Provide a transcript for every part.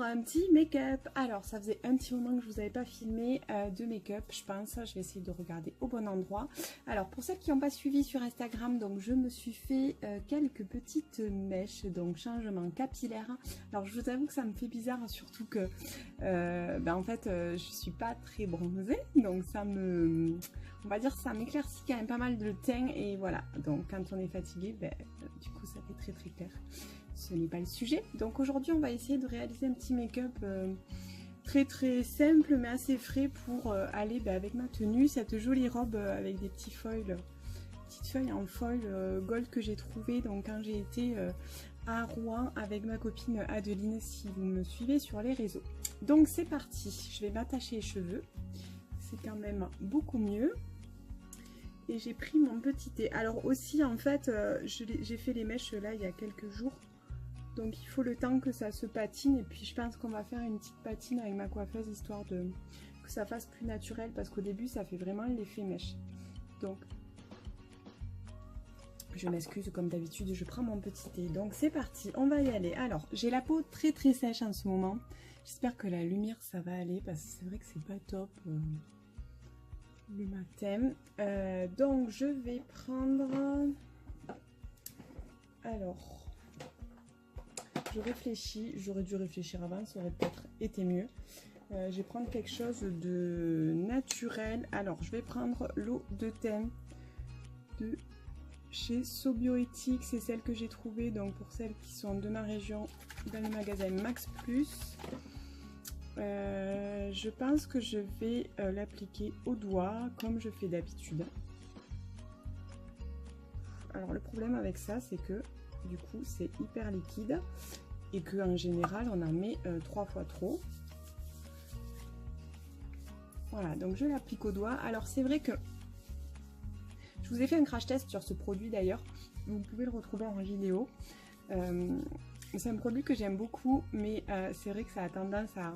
un petit make-up. Alors ça faisait un petit moment que je vous avais pas filmé de make-up, je pense. Je vais essayer de regarder au bon endroit. Alors pour celles qui n'ont pas suivi sur Instagram, donc je me suis fait quelques petites mèches, donc changement capillaire. Alors je vous avoue que ça me fait bizarre, surtout que en fait je suis pas très bronzée, donc ça me, on va dire, ça m'éclaircit quand même pas mal le teint, et voilà. Donc quand on est fatigué, du coup ça fait très très clair. Ce n'est pas le sujet. Donc aujourd'hui on va essayer de réaliser un petit make-up très très simple mais assez frais pour aller avec ma tenue, cette jolie robe avec des petits foils, petites feuilles en foil gold que j'ai trouvé donc quand j'ai été à Rouen avec ma copine Adeline, si vous me suivez sur les réseaux. Donc c'est parti, je vais m'attacher les cheveux, c'est quand même beaucoup mieux. Et j'ai pris mon petit thé. Alors aussi en fait j'ai fait les mèches là il y a quelques jours. Donc il faut le temps que ça se patine, et puis je pense qu'on va faire une petite patine avec ma coiffeuse histoire de que ça fasse plus naturel, parce qu'au début ça fait vraiment l'effet mèche. Donc je m'excuse, comme d'habitude je prends mon petit thé. Donc c'est parti, on va y aller. Alors j'ai la peau très très sèche en ce moment. J'espère que la lumière ça va aller, parce que c'est vrai que c'est pas top le matin. Donc je vais prendre, alors je réfléchis, j'aurais dû réfléchir avant, ça aurait peut-être été mieux. Je vais prendre quelque chose de naturel. Alors je vais prendre l'eau de thym de chez Sobioéthique, c'est celle que j'ai trouvée, donc pour celles qui sont de ma région, dans le magasin Max Plus. Je pense que je vais l'appliquer au doigt comme je fais d'habitude. Alors le problème avec ça, c'est que du coup c'est hyper liquide et que en général on en met 3 fois trop. Voilà, donc je l'applique au doigt. Alors c'est vrai que je vous ai fait un crash test sur ce produit d'ailleurs, vous pouvez le retrouver en vidéo. C'est un produit que j'aime beaucoup, mais c'est vrai que ça a tendance à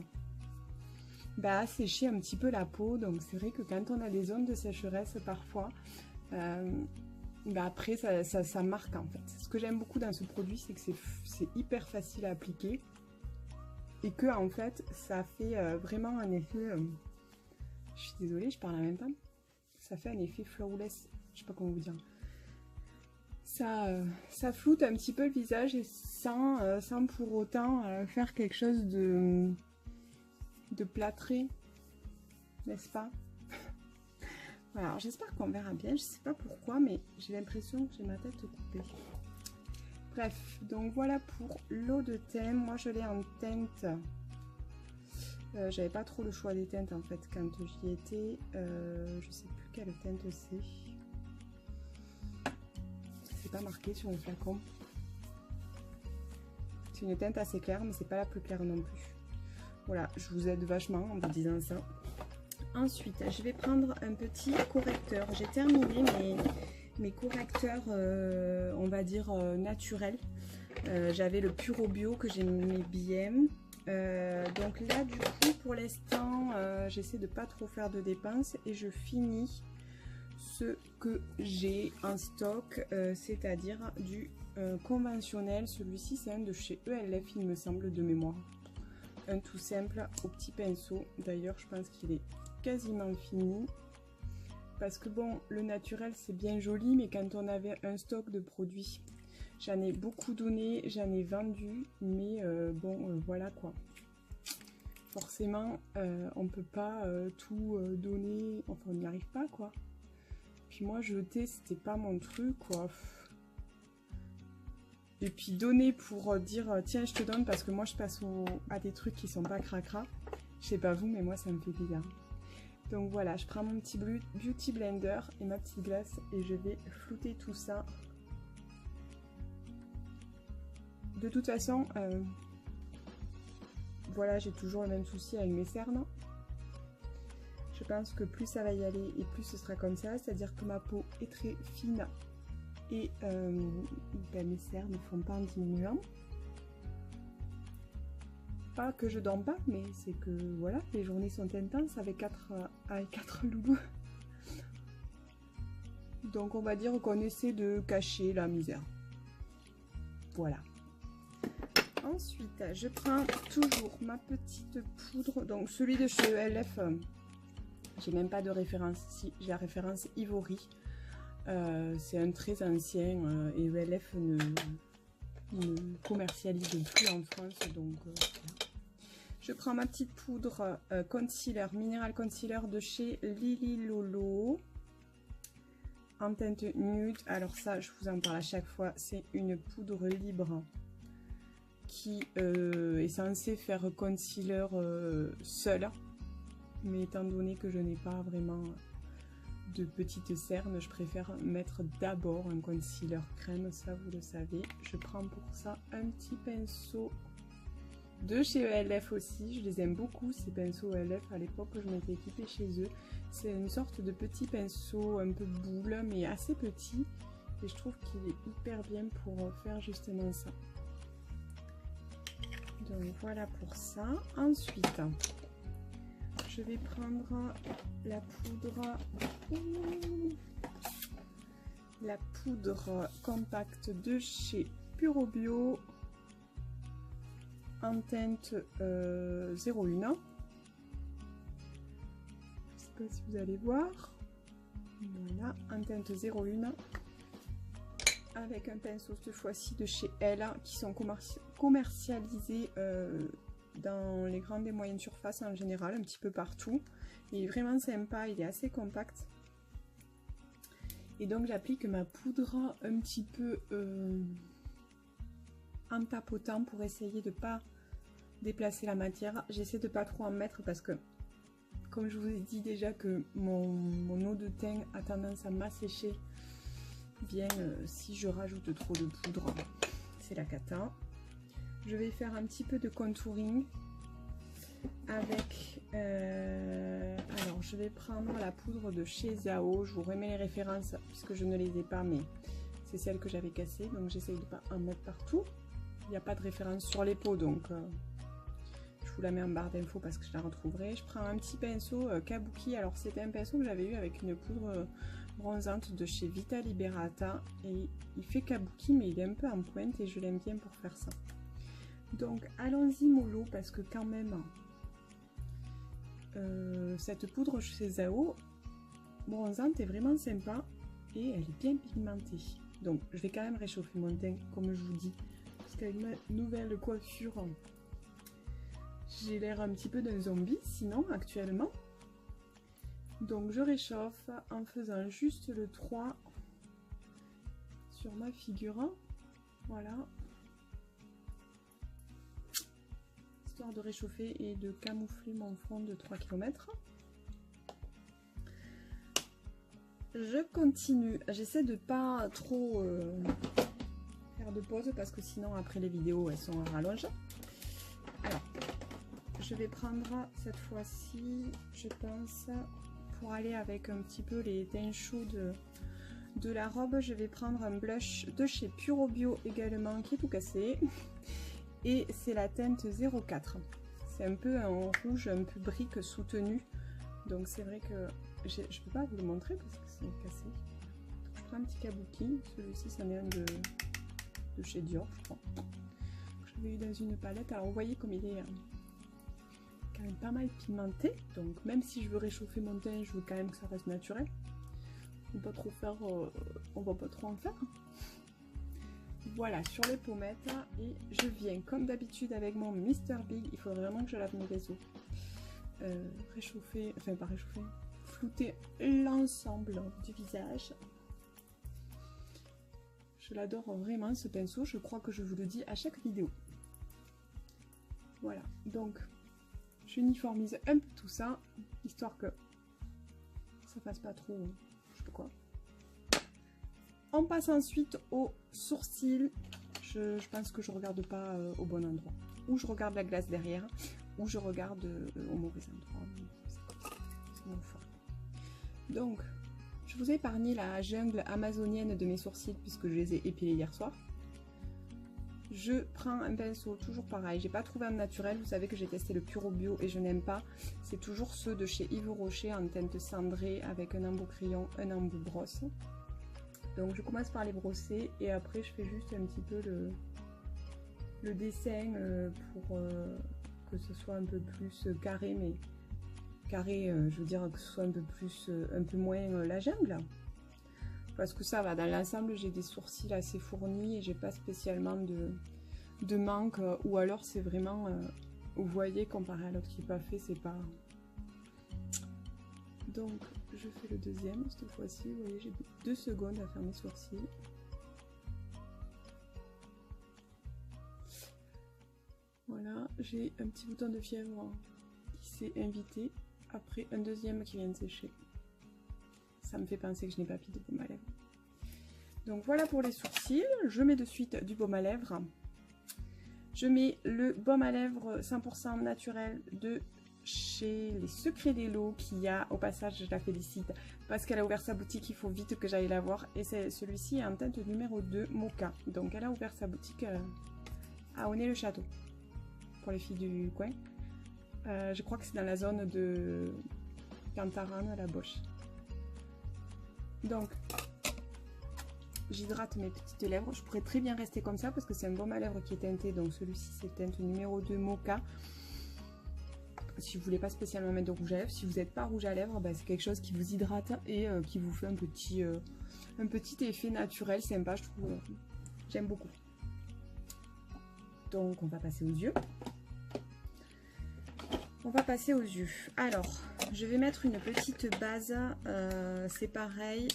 sécher un petit peu la peau, donc c'est vrai que quand on a des zones de sécheresse parfois, après ça marque en fait. Ce que j'aime beaucoup dans ce produit, c'est que c'est hyper facile à appliquer et que en fait ça fait vraiment un effet, je suis désolée, je parle en même temps, ça fait un effet flawless, je sais pas comment vous dire. Ça floute un petit peu le visage, et sans pour autant faire quelque chose de plâtré, n'est-ce pas? Alors j'espère qu'on verra bien, je sais pas pourquoi, mais j'ai l'impression que j'ai ma tête coupée. Bref, donc voilà pour l'eau de thym. Moi je l'ai en teinte, j'avais pas trop le choix des teintes en fait quand j'y étais, je sais plus quelle teinte c'est pas marqué sur le flacon. C'est une teinte assez claire, mais c'est pas la plus claire non plus. Voilà, je vous aide vachement en vous disant ça. Ensuite, je vais prendre un petit correcteur. J'ai terminé mes correcteurs, on va dire, naturels. J'avais le Puro Bio que j'aimais bien. Donc là, du coup, pour l'instant, j'essaie de pas trop faire de dépenses et je finis ce que j'ai en stock, c'est-à-dire du conventionnel. Celui-ci, c'est un de chez ELF, il me semble, de mémoire. Un tout simple au petit pinceau. D'ailleurs, je pense qu'il est quasiment fini, parce que bon, le naturel c'est bien joli, mais quand on avait un stock de produits, j'en ai beaucoup donné, j'en ai vendu, mais voilà quoi, forcément on peut pas tout donner, enfin on n'y arrive pas quoi. Puis moi jeter, c'était pas mon truc quoi. Et puis donner pour dire tiens je te donne parce que moi je passe à des trucs qui sont pas cracra, je sais pas vous, mais moi ça me fait bizarre. Donc voilà, je prends mon petit Beauty Blender et ma petite glace et je vais flouter tout ça. De toute façon, voilà, j'ai toujours le même souci avec mes cernes. Je pense que plus ça va y aller et plus ce sera comme ça, c'est-à-dire que ma peau est très fine et mes cernes ne font pas en diminuant. Pas que je dors pas, mais c'est que voilà, les journées sont intenses avec 4 loulous. Donc on va dire qu'on essaie de cacher la misère. Voilà. Ensuite, je prends toujours ma petite poudre. Donc celui de chez ELF, j'ai même pas de référence ici. J'ai la référence Ivory. C'est un très ancien et ELF ne commercialise plus en France. Donc voilà. Je prends ma petite poudre concealer, minéral concealer de chez Lily Lolo. En teinte nude. Alors ça, je vous en parle à chaque fois. C'est une poudre libre qui est censé faire concealer seul, mais étant donné que je n'ai pas vraiment de petites cernes, je préfère mettre d'abord un concealer crème, ça vous le savez. Je prends pour ça un petit pinceau de chez ELF aussi, je les aime beaucoup ces pinceaux ELF, à l'époque je m'étais équipée chez eux. C'est une sorte de petit pinceau un peu boule mais assez petit et je trouve qu'il est hyper bien pour faire justement ça. Donc voilà pour ça. Ensuite, je vais prendre la poudre compacte de chez Puro Bio en teinte 01. Je ne sais pas si vous allez voir. Voilà, en teinte 01. Avec un pinceau cette fois-ci de chez Elle qui sont commercialisés dans les grandes et moyennes surfaces en général, un petit peu partout. Il est vraiment sympa, il est assez compact. Et donc j'applique ma poudre un petit peu en tapotant pour essayer de ne pas déplacer la matière. J'essaie de pas trop en mettre parce que, comme je vous ai dit déjà, que mon eau de teint a tendance à m'assécher. Bien, si je rajoute trop de poudre, c'est la cata. Je vais faire un petit peu de contouring avec alors je vais prendre la poudre de chez Zao. Je vous remets les références puisque je ne les ai pas, mais c'est celle que j'avais cassée, donc j'essaye de ne pas en mettre partout. Il n'y a pas de référence sur les pots, donc je vous la mets en barre d'infos parce que je la retrouverai. Je prends un petit pinceau Kabuki. Alors c'était un pinceau que j'avais eu avec une poudre bronzante de chez Vita Liberata et il fait Kabuki mais il est un peu en pointe et je l'aime bien pour faire ça. Donc allons-y mollo parce que quand même cette poudre chez Zao bronzante est vraiment sympa et elle est bien pigmentée. Donc je vais quand même réchauffer mon teint comme je vous dis parce qu'avec ma nouvelle coiffure j'ai l'air un petit peu d'un zombie sinon actuellement. Donc je réchauffe en faisant juste le 3 sur ma figure, voilà, histoire de réchauffer et de camoufler mon front de 3 km. Je continue, j'essaie de pas trop faire de pause parce que sinon après les vidéos elles sont en rallonge. Alors je vais prendre cette fois-ci, je pense, pour aller avec un petit peu les teints chauds de la robe, je vais prendre un blush de chez Puro Bio également qui est tout cassé et c'est la teinte 04. C'est un peu un rouge un peu brique soutenu, donc c'est vrai que je ne peux pas vous le montrer parce que c'est cassé. Donc, je prends un petit kabuki, celui-ci c'en est un de chez Dior je crois. J'avais eu dans une palette, alors vous voyez comme il est quand même pas mal pigmenté, donc même si je veux réchauffer mon teint, je veux quand même que ça reste naturel. On va pas trop faire, on va pas trop en faire. Voilà, sur les pommettes et je viens comme d'habitude avec mon Mr Big. Il faut vraiment que je lave mes vaisseaux. Réchauffer, enfin pas réchauffer, flouter l'ensemble du visage. Je l'adore vraiment ce pinceau. Je crois que je vous le dis à chaque vidéo. Voilà, donc j'uniformise un peu tout ça, histoire que ça fasse pas trop, je sais pas quoi. On passe ensuite aux sourcils. Je pense que je regarde pas au bon endroit. Ou je regarde la glace derrière, ou je regarde au mauvais endroit. C'est mon fort. Donc, je vous ai épargné la jungle amazonienne de mes sourcils puisque je les ai épilés hier soir. Je prends un pinceau, toujours pareil, j'ai pas trouvé un naturel, vous savez que j'ai testé le Puro Bio et je n'aime pas. C'est toujours ceux de chez Yves Rocher en teinte cendrée avec un embout crayon, un embout brosse. Donc je commence par les brosser et après je fais juste un petit peu le dessin pour que ce soit un peu plus carré, mais carré, je veux dire que ce soit un peu plus, un peu moins la jungle. Parce que ça va, dans l'ensemble, j'ai des sourcils assez fournis et j'ai pas spécialement de manque, ou alors c'est vraiment, vous voyez, comparé à l'autre qui n'est pas fait, c'est pas... Donc, je fais le deuxième cette fois-ci. Vous voyez, j'ai 2 secondes à faire mes sourcils. Voilà, j'ai un petit bouton de fièvre qui s'est invité après un deuxième qui vient de sécher. Ça me fait penser que je n'ai pas mis de baume à lèvres. Donc voilà pour les sourcils. Je mets de suite du baume à lèvres. Je mets le baume à lèvres 100% naturel de chez Les Secrets d'Elo, qui a, au passage, je la félicite parce qu'elle a ouvert sa boutique, il faut vite que j'aille la voir. Et celui-ci est en teinte numéro 2 Mocha. Donc elle a ouvert sa boutique à Aulnay-le-Château pour les filles du coin. Je crois que c'est dans la zone de Cantaran à la Boche. Donc j'hydrate mes petites lèvres. Je pourrais très bien rester comme ça parce que c'est un baume à lèvres qui est teinté. Donc celui-ci c'est teinte numéro 2 Mocha. Si vous voulez pas spécialement mettre de rouge à lèvres, si vous n'êtes pas rouge à lèvres, bah, c'est quelque chose qui vous hydrate et qui vous fait un petit effet naturel sympa, je trouve. J'aime beaucoup. Donc on va passer aux yeux. On va passer aux yeux. Alors, je vais mettre une petite base. C'est pareil,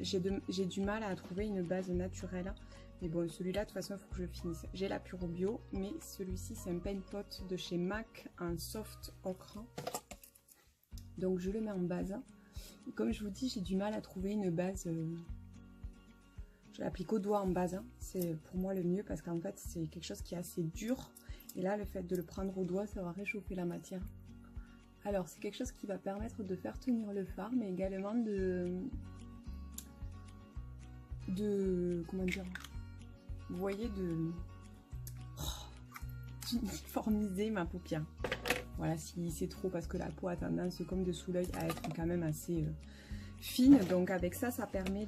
j'ai du mal à trouver une base naturelle. Mais bon, celui-là, de toute façon, il faut que je finisse. J'ai la Puro Bio, mais celui-ci, c'est un paint pot de chez MAC, un soft ocre. Donc, je le mets en base. Et comme je vous dis, j'ai du mal à trouver une base. Je l'applique au doigt en base. C'est pour moi le mieux parce qu'en fait, c'est quelque chose qui est assez dur. Et là, le fait de le prendre au doigt, ça va réchauffer la matière. Alors, c'est quelque chose qui va permettre de faire tenir le fard, mais également comment dire, vous voyez, d'uniformiser ma paupière. Voilà, si c'est trop, parce que la peau a tendance, comme de sous l'œil, à être quand même assez fine. Donc avec ça, ça permet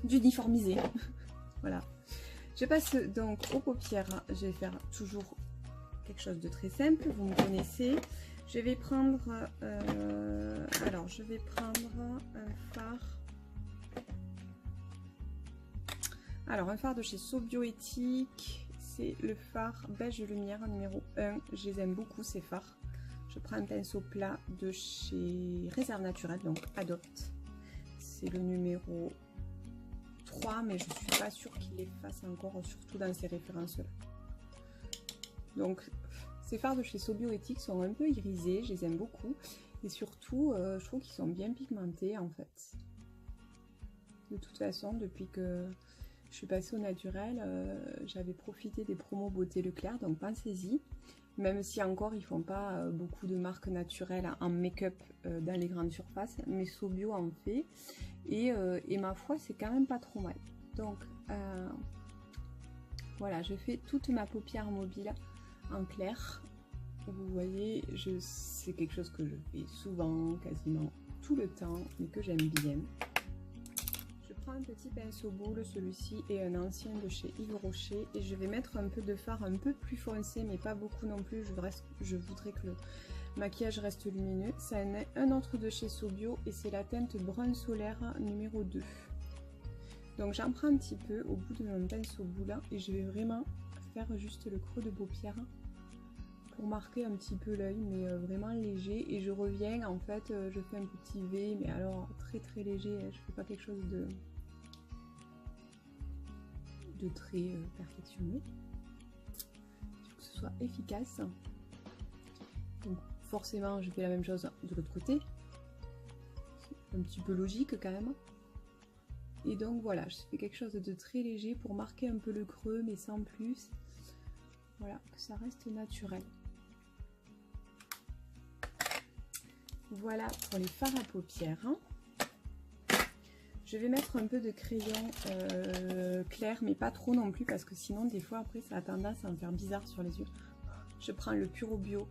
d'uniformiser. Voilà. Je passe donc aux paupières. Je vais faire toujours quelque chose de très simple, vous me connaissez. Je vais prendre, alors je vais prendre un fard. Alors un fard de chez So Bioéthique, c'est le fard beige lumière numéro 1. Je les aime beaucoup ces fards. Je prends un pinceau plat de chez Réserve Naturelle, donc Adopt. C'est le numéro 3, mais je ne suis pas sûre qu'il les fasse encore, surtout dans ces références-là. Donc ces fards de chez So Bioéthique sont un peu irisés, je les aime beaucoup. Et surtout, je trouve qu'ils sont bien pigmentés en fait. De toute façon, depuis que je suis passée au naturel, j'avais profité des promos Beauté Leclerc, donc pensez-y. Même si encore ils font pas beaucoup de marques naturelles en make-up dans les grandes surfaces, mais So Bio en fait. Et ma foi, c'est quand même pas trop mal. Donc voilà, je fais toute ma paupière mobile en clair. Vous voyez, c'est quelque chose que je fais souvent, quasiment tout le temps, mais que j'aime bien. Je prends un petit pinceau boule, celui-ci est un ancien de chez Yves Rocher, et je vais mettre un peu de fard un peu plus foncé, mais pas beaucoup non plus. Je voudrais que le maquillage reste lumineux. Ça en est un autre de chez So Bio, et c'est la teinte brun solaire numéro 2. Donc j'en prends un petit peu au bout de mon pinceau boule, et je vais vraiment faire juste le creux de paupière pour marquer un petit peu l'œil, mais vraiment léger. Et je reviens, en fait, je fais un petit V, mais alors très très léger, je fais pas quelque chose de très perfectionné. Il faut que ce soit efficace. Donc forcément, je fais la même chose de l'autre côté. C'est un petit peu logique quand même. Et donc voilà, je fais quelque chose de très léger pour marquer un peu le creux, mais sans plus. Voilà, que ça reste naturel. Voilà pour les fards à paupières. Je vais mettre un peu de crayon clair, mais pas trop non plus, parce que sinon des fois après ça a tendance à me faire bizarre sur les yeux. Je prends le Puro Bio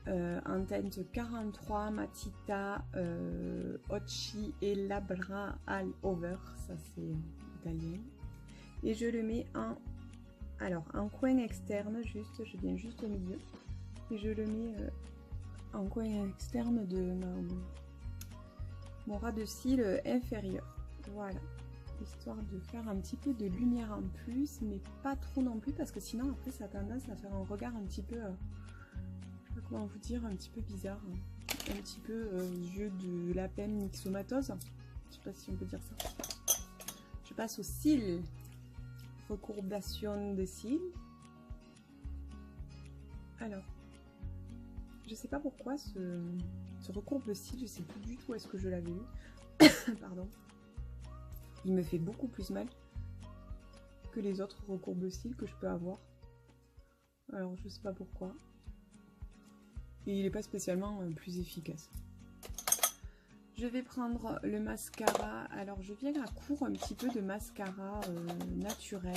en teinte 43 Matita Occhi et Labra All Over, ça c'est italien. Et je le mets en Alors, en coin externe, juste, je viens juste au milieu. Et je le mets en coin externe de mon ras de cils inférieur. Voilà. Histoire de faire un petit peu de lumière en plus, mais pas trop non plus, parce que sinon, après, ça a tendance à faire un regard un petit peu... je sais pas comment vous dire, un petit peu bizarre. Un petit peu yeux de lapin myxomatose. Je sais pas si on peut dire ça. Je passe aux cils. Recourbation des cils. Alors, je sais pas pourquoi ce recourbe de cils, je sais plus du tout où est-ce que je l'avais eu. Pardon. Il me fait beaucoup plus mal que les autres recourbes de cils que je peux avoir. Alors, je sais pas pourquoi. Et il n'est pas spécialement plus efficace. Je vais prendre le mascara. Alors, je viens à court un petit peu de mascara naturel.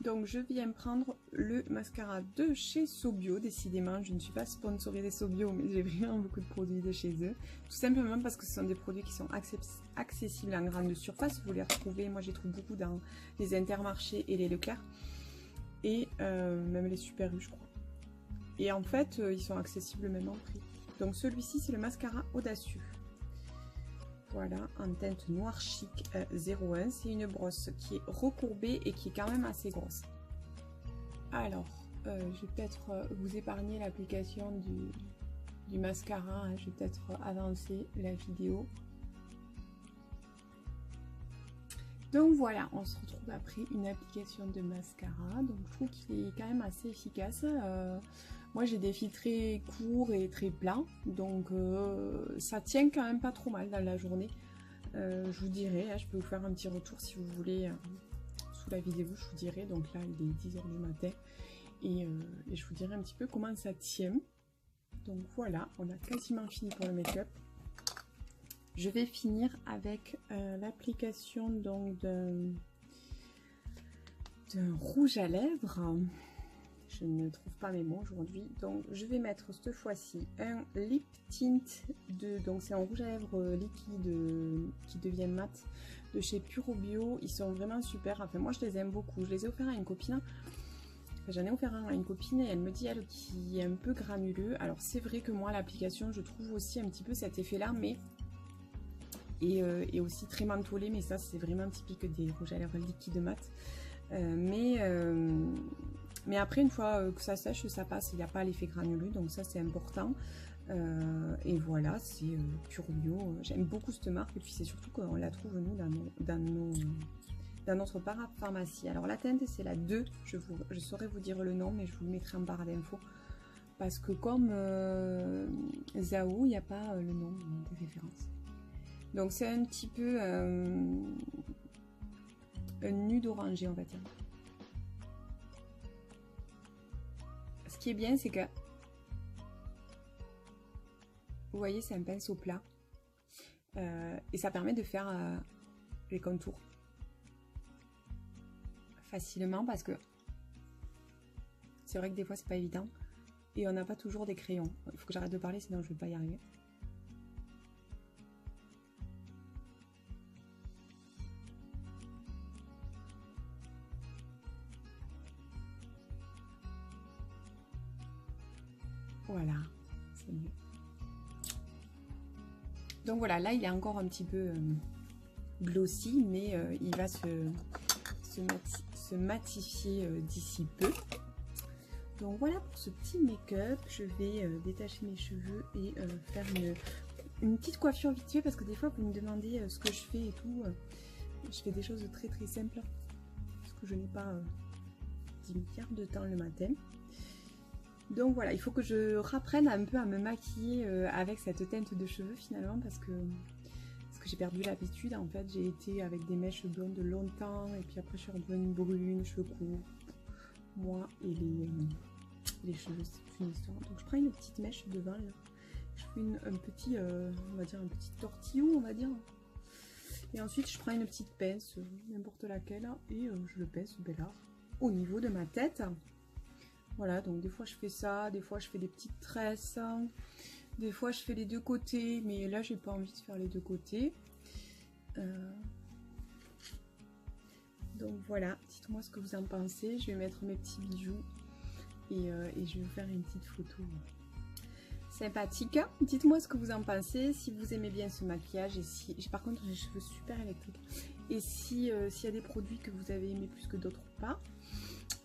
Donc, je viens prendre le mascara de chez Sobio. Décidément, je ne suis pas sponsorisée Sobio, mais j'ai vraiment beaucoup de produits de chez eux. Tout simplement parce que ce sont des produits qui sont accessibles en grande surface. Vous les retrouvez, moi, je les trouve beaucoup dans les Intermarchés et les Leclerc. Et même les Super U, je crois. Et en fait, ils sont accessibles même en prix. Donc celui-ci, c'est le mascara audacieux. Voilà, en teinte noir chic 01. C'est une brosse qui est recourbée et qui est quand même assez grosse. Alors, je vais peut-être vous épargner l'application du mascara. Hein. Je vais peut-être avancer la vidéo. Donc voilà, on se retrouve après une application de mascara. Donc je trouve qu'il est quand même assez efficace. Moi j'ai des fils très courts et très plats, donc ça tient quand même pas trop mal dans la journée. Je vous dirai, hein, je peux vous faire un petit retour si vous voulez sous la vidéo, je vous dirai. Donc là il est 10 h du matin et je vous dirai un petit peu comment ça tient. Donc voilà, on a quasiment fini pour le make-up. Je vais finir avec l'application donc d'un rouge à lèvres. Je ne trouve pas mes mots aujourd'hui. Donc je vais mettre cette fois-ci un lip tint donc c'est un rouge à lèvres liquide qui devient mat de chez Puro Bio. Ils sont vraiment super. Enfin moi je les aime beaucoup. Je les ai offerts à une copine. Enfin, j'en ai offert un à une copine et elle me dit elle qui est un peu granuleux. Alors c'est vrai que moi l'application je trouve aussi un petit peu cet effet là, mais et aussi très mentholé, mais ça c'est vraiment typique des rouges à lèvres liquides mat. Mais après une fois que ça sèche, ça passe, il n'y a pas l'effet granuleux, donc ça c'est important. Et voilà, c'est Puro Bio. J'aime beaucoup cette marque et puis c'est surtout qu'on la trouve nous dans notre parapharmacie. Alors la teinte c'est la 2, je saurais vous dire le nom, mais je vous le mettrai en barre d'infos. Parce que comme Zao, il n'y a pas le nom des références. Donc c'est un petit peu un nude orangé, on va dire. Ce qui est bien, c'est que vous voyez, c'est un pinceau plat et ça permet de faire les contours facilement, parce que c'est vrai que des fois c'est pas évident et on n'a pas toujours des crayons. Il faut que j'arrête de parler, sinon je vais pas y arriver. Voilà, c'est mieux. Donc voilà, là il est encore un petit peu glossy, mais il va se matifier d'ici peu. Donc voilà pour ce petit make-up. Je vais détacher mes cheveux et faire une petite coiffure vite fait, parce que des fois vous me demandez ce que je fais et tout. Je fais des choses très très simples parce que je n'ai pas 10 milliards de temps le matin. Donc voilà, il faut que je rapprenne un peu à me maquiller avec cette teinte de cheveux finalement, parce que j'ai perdu l'habitude. En fait, j'ai été avec des mèches blondes longtemps et puis après je suis redevenue brune, cheveux courts. Moi et les cheveux, c'est une histoire. Donc je prends une petite mèche devant là. Je fais un petit, on va dire un petit tortillon, on va dire. Et ensuite je prends une petite pince, n'importe laquelle, et je le pince là, au niveau de ma tête. Voilà, donc des fois je fais ça, des fois je fais des petites tresses, des fois je fais les deux côtés, mais là j'ai pas envie de faire les deux côtés. Donc voilà, dites-moi ce que vous en pensez. Je vais mettre mes petits bijoux et je vais vous faire une petite photo sympathique. Dites-moi ce que vous en pensez, si vous aimez bien ce maquillage et si... Par contre, j'ai les cheveux super électriques. Et si s'il y a des produits que vous avez aimé plus que d'autres ou pas.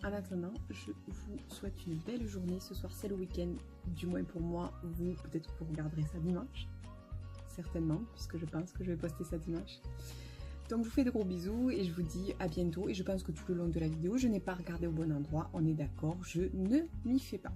En attendant, je vous souhaite une belle journée. Ce soir, c'est le week-end, du moins pour moi. Vous, peut-être que vous regarderez ça dimanche. Certainement, puisque je pense que je vais poster ça dimanche. Donc, je vous fais de gros bisous et je vous dis à bientôt. Et je pense que tout le long de la vidéo, je n'ai pas regardé au bon endroit. On est d'accord, je ne m'y fais pas.